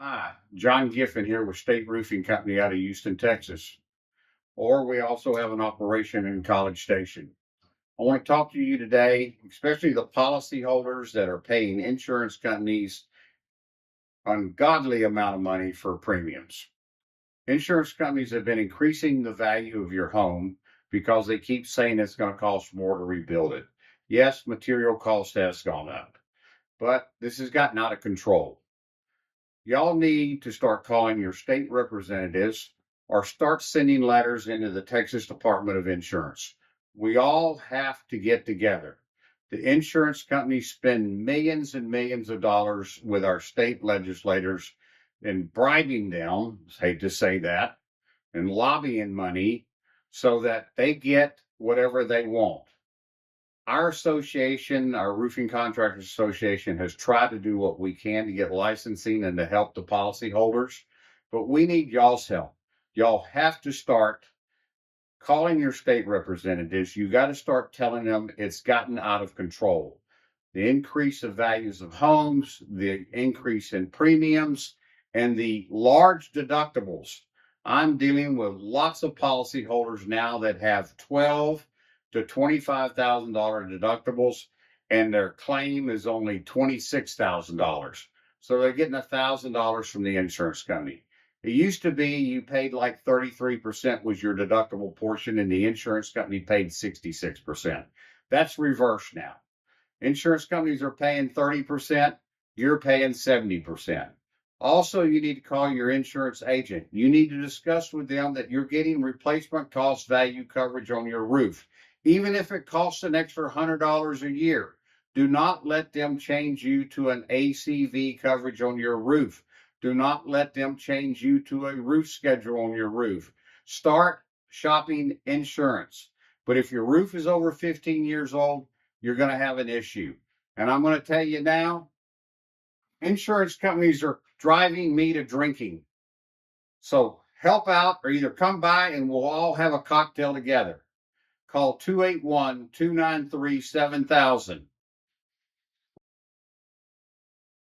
Hi, John Giffin here with State Roofing Company out of Houston, Texas. Or we also have an operation in College Station. I want to talk to you today, especially the policyholders that are paying insurance companies ungodly amount of money for premiums. Insurance companies have been increasing the value of your home because they keep saying it's going to cost more to rebuild it. Yes, material cost has gone up, but this has gotten out of control. Y'all need to start calling your state representatives or start sending letters into the Texas Department of Insurance. We all have to get together. The insurance companies spend millions and millions of dollars with our state legislators and bribing them, hate to say that, and lobbying money so that they get whatever they want. Our association, our Roofing Contractors Association, has tried to do what we can to get licensing and to help the policyholders, but we need y'all's help. Y'all have to start calling your state representatives. You got to start telling them it's gotten out of control. The increase of values of homes, the increase in premiums, and the large deductibles. I'm dealing with lots of policyholders now that have 12 to $25,000 deductibles, and their claim is only $26,000. So they're getting $1,000 from the insurance company. It used to be you paid like 33% was your deductible portion, and the insurance company paid 66%. That's reversed now. Insurance companies are paying 30%, you're paying 70%. Also, you need to call your insurance agent. You need to discuss with them that you're getting replacement cost value coverage on your roof. Even if it costs an extra $100 a year, do not let them change you to an ACV coverage on your roof. Do not let them change you to a roof schedule on your roof. Start shopping insurance. But if your roof is over 15 years old, you're going to have an issue. And I'm going to tell you now, insurance companies are driving me to drinking. So help out or either come by and we'll all have a cocktail together. Call 281-293-7000.